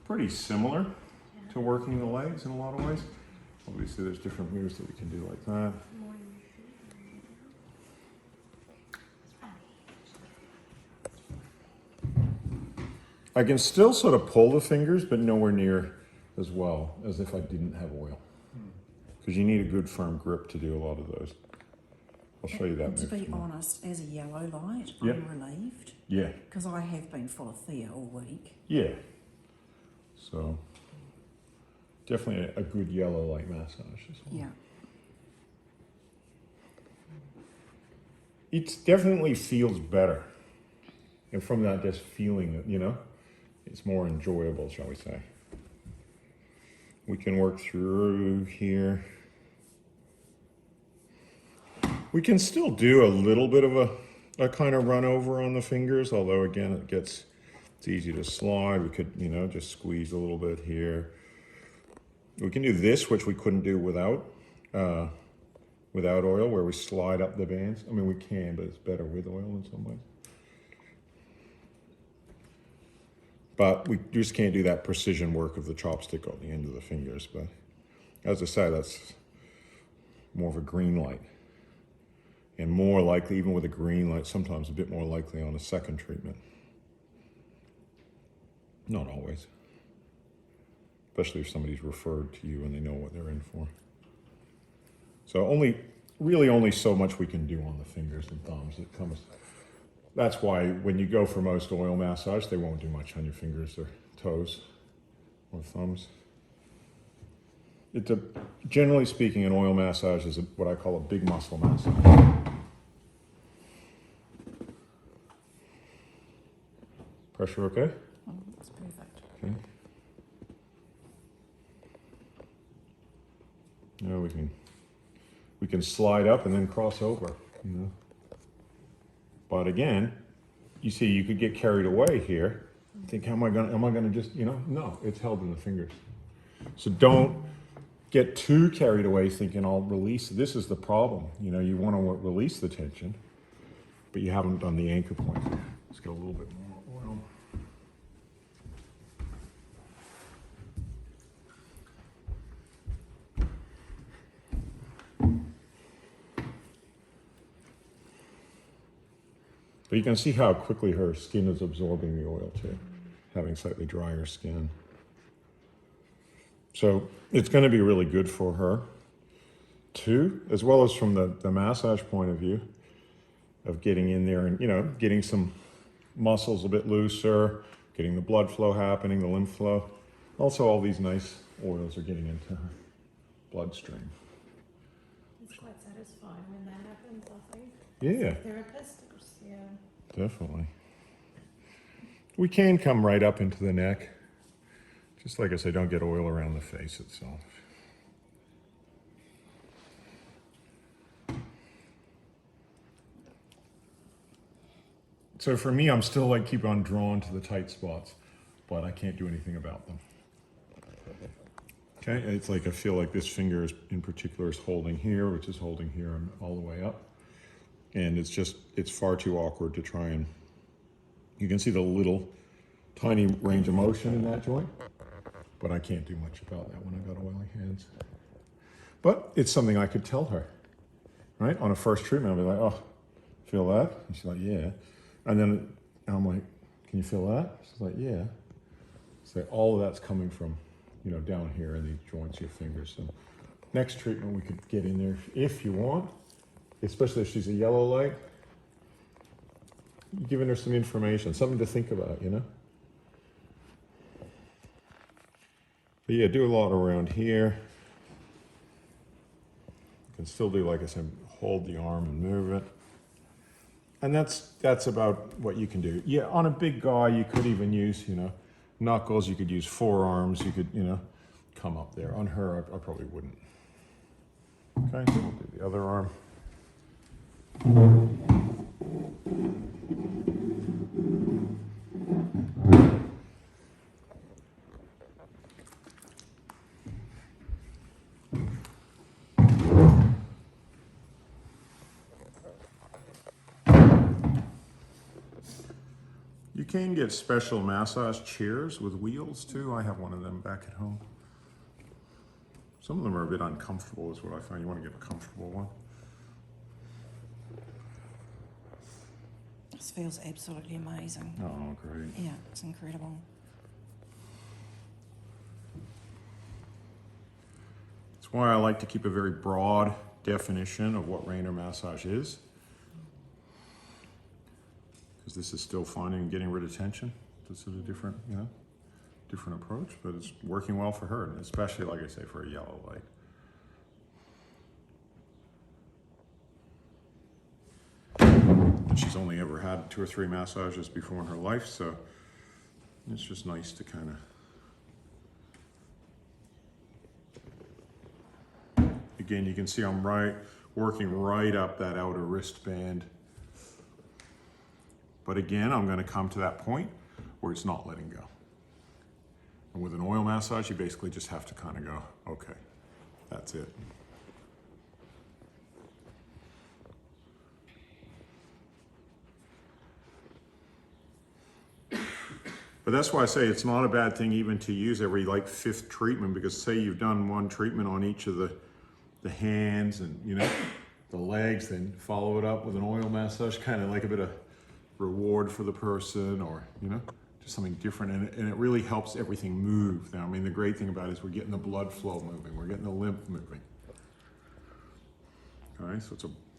pretty similar to working the legs in a lot of ways. Obviously there's different moves that we can do like that. I can still sort of pull the fingers, but nowhere near as well as if I didn't have oil. Because you need a good firm grip to do a lot of those. I'll show you that move. To be honest, as a yellow light, Yep. I'm relieved. Yeah. Because I have been full of fear all week. Yeah. So definitely a good yellow light massage as well. Yeah. It definitely feels better. And from that, just feeling it, you know, it's more enjoyable, shall we say. We can work through here. We can still do a little bit of a kind of run over on the fingers, although again, it's easy to slide. We could, you know, just squeeze a little bit here. We can do this, which we couldn't do without oil, where we slide up the bands. I mean, we can, but it's better with oil in some ways. But we just can't do that precision work of the chopstick on the end of the fingers. But as I say, that's more of a green light. And more likely, even with a green light, sometimes a bit more likely on a second treatment. Not always. Especially if somebody's referred to you and they know what they're in for. So really only so much we can do on the fingers and thumbs. That's why when you go for most oil massage, they won't do much on your fingers or toes or thumbs. Generally speaking, an oil massage is what I call a big muscle massage. Pressure okay? Oh, that's perfect. Okay. Now we can slide up and then cross over, you know. But again, you see, you could get carried away here. Think, am I gonna just, you know? No, it's held in the fingers. So don't get too carried away thinking I'll release. This is the problem. You know, you want to release the tension, but you haven't done the anchor point. Let's get a little bit more oil. But you can see how quickly her skin is absorbing the oil too, having slightly drier skin. So it's going to be really good for her too, as well as from the massage point of view of getting in there and, you know, getting some muscles a bit looser, getting the blood flow happening, the lymph flow. Also, all these nice oils are getting into her bloodstream. It's quite satisfying when that happens, I think. Yeah. Therapist, yeah. Definitely. We can come right up into the neck. Just like I say, don't get oil around the face itself. So for me, I'm still like keep on drawn to the tight spots, but I can't do anything about them. Okay, it's like I feel like this finger is, in particular is holding here, which is holding here and all the way up. And it's far too awkward to try and, you can see the little tiny range of motion in that joint, but I can't do much about that when I've got oily hands. But it's something I could tell her, right? On a first treatment, I'll be like, oh, feel that? And she's like, yeah. And then I'm like, can you feel that? She's like, yeah. So all of that's coming from, you know, down here in these joints, your fingers. So next treatment, we could get in there if you want. Especially if she's a yellow light, you're giving her some information, something to think about, you know? But yeah, do a lot around here. You can still do, like I said, hold the arm and move it. And that's about what you can do. Yeah, on a big guy, you could even use, you know, knuckles, you could use forearms, you could, you know, come up there. On her, I probably wouldn't. Okay, so we'll do the other arm. You can get special massage chairs with wheels too. I have one of them back at home. Some of them are a bit uncomfortable is what I find. You want to get a comfortable one. This feels absolutely amazing. Oh, great. Yeah, it's incredible. That's why I like to keep a very broad definition of what Raynor Massage is. Because this is still finding and getting rid of tension. This is a different, different approach, but it's working well for her, and especially, like I say, for a yellow light. And she's only ever had 2 or 3 massages before in her life, so it's just nice to kind of... Again, you can see I'm working right up that outer wristband. But again, I'm going to come to that point where it's not letting go. And with an oil massage, you basically just have to kind of go, okay, that's it. But that's why I say it's not a bad thing even to use every like 5th treatment, because say you've done one treatment on each of the hands and the legs, then follow it up with an oil massage, kind of like a bit of reward for the person, or just something different, and it really helps everything move. Now, I mean, the great thing about it is we're getting the blood flow moving, we're getting the lymph moving. All right, so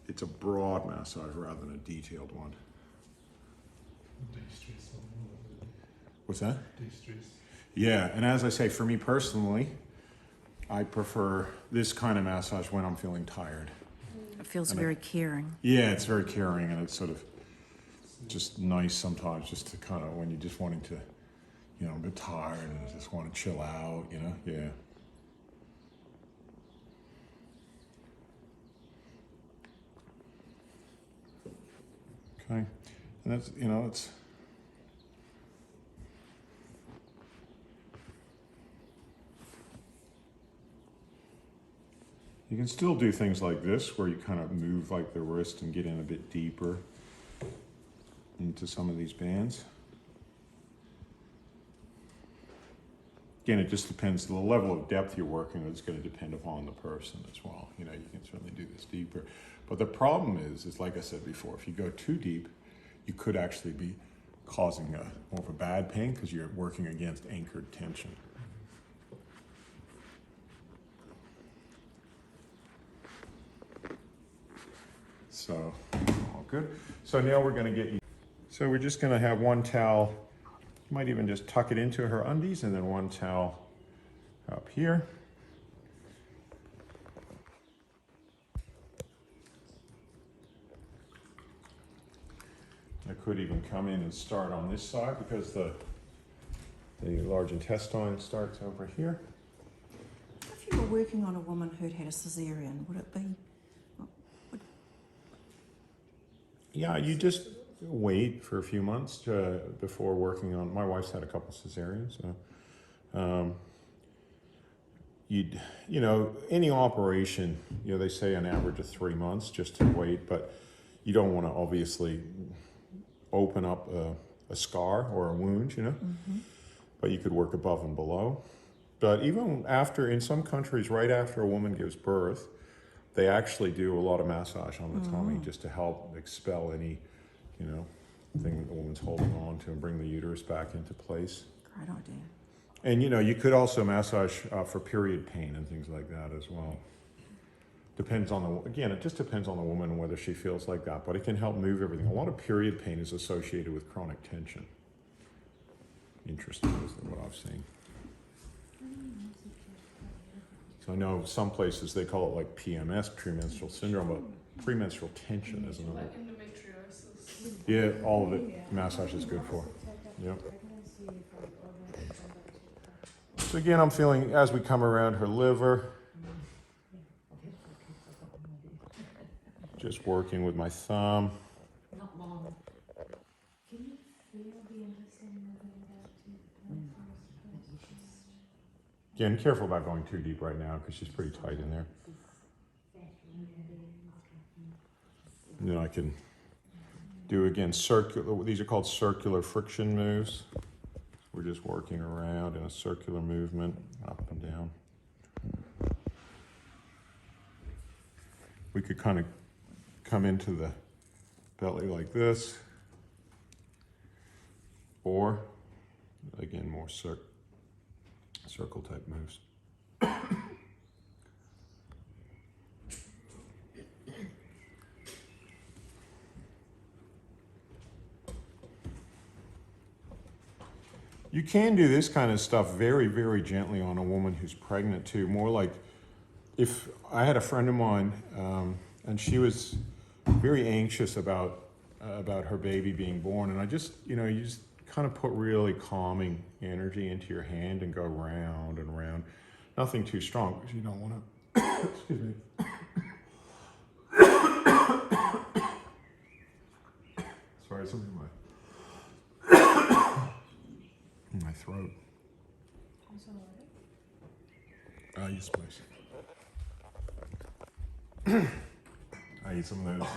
it's a broad massage rather than a detailed one. What's that? Yeah, and as I say, for me personally, I prefer this kind of massage when I'm feeling tired. It feels very caring. Yeah, it's very caring, and it's sort of just nice sometimes just to kind of, when you're just wanting to, a bit tired and just want to chill out, yeah. Okay, and that's, it's, you can still do things like this where you kind of move like the wrist and get in a bit deeper into some of these bands. Again, it just depends. The level of depth you're working with is going to depend upon the person as well. You can certainly do this deeper. But the problem is like I said before, if you go too deep, you could actually be causing more of a bad pain because you're working against anchored tension. So, all good. So now we're going to get you. So we're just going to have one towel. You might even just tuck it into her undies, and then one towel up here. I could even come in and start on this side because the large intestine starts over here. If you were working on a woman who'd had a cesarean, would it be? Yeah, you just wait for a few months before working on. My wife's had a couple cesareans, so any operation, they say an average of 3 months just to wait, but you don't want to obviously open up a scar or a wound, but you could work above and below. But even after, in some countries, right after a woman gives birth, they actually do a lot of massage on the tummy just to help expel any, thing that the woman's holding on to and bring the uterus back into place. Great idea. And you could also massage for period pain and things like that as well. Depends on it just depends on the woman and whether she feels like that, but it can help move everything. A lot of period pain is associated with chronic tension. Interesting, is what I've seen. So I know some places they call it like PMS, premenstrual syndrome, but premenstrual tension is another. Yeah, all of it, massage is good for. Yep. So again, I'm feeling as we come around her liver, just working with my thumb. Not long. Can you feel the intestine moving back to Again, careful about going too deep right now because she's pretty tight in there. And then I can Do again circular, these are called circular friction moves. We're just working around in a circular movement, up and down. We could kind of come into the belly like this, or again, more circle type moves. You can do this kind of stuff very, very gently on a woman who's pregnant too. More like if I had a friend of mine and she was very anxious about her baby being born, and I just, you just kind of put really calming energy into your hand and go round and round. Nothing too strong because you don't want to, excuse me. Sorry, something in my throat. Is that all right? Yes, please. I eat some of those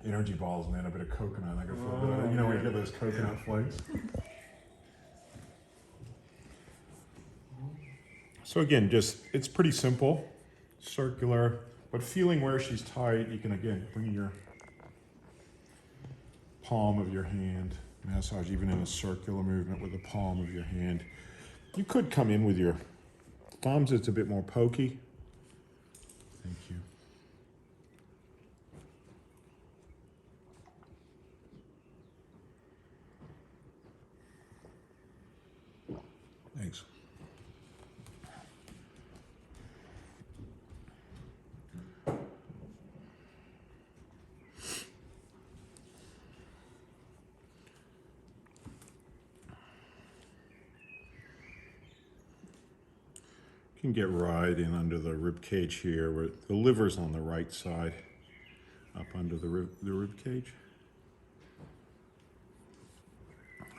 energy balls, man. A bit of coconut. I go for where you get those coconut flakes. So again, it's pretty simple, circular, but feeling where she's tight, you can again bring your palm of your hand, massage even in a circular movement with the palm of your hand. You could come in with your thumbs, it's a bit more pokey. Thank you. Thanks. You can get right in under the rib cage here, where the liver's on the right side, up under the rib cage.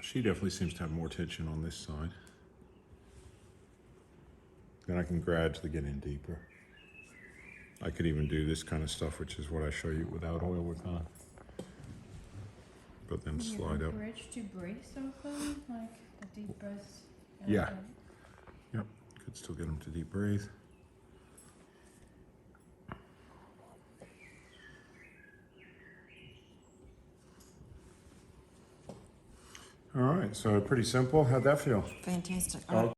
She definitely seems to have more tension on this side. Then I can gradually get in deeper. I could even do this kind of stuff, which is what I show you without oil with on. But then slide up. Encourage to breathe often, like the deep breaths. Yeah. Yep. Could still get them to deep breathe. All right, so pretty simple. How'd that feel? Fantastic.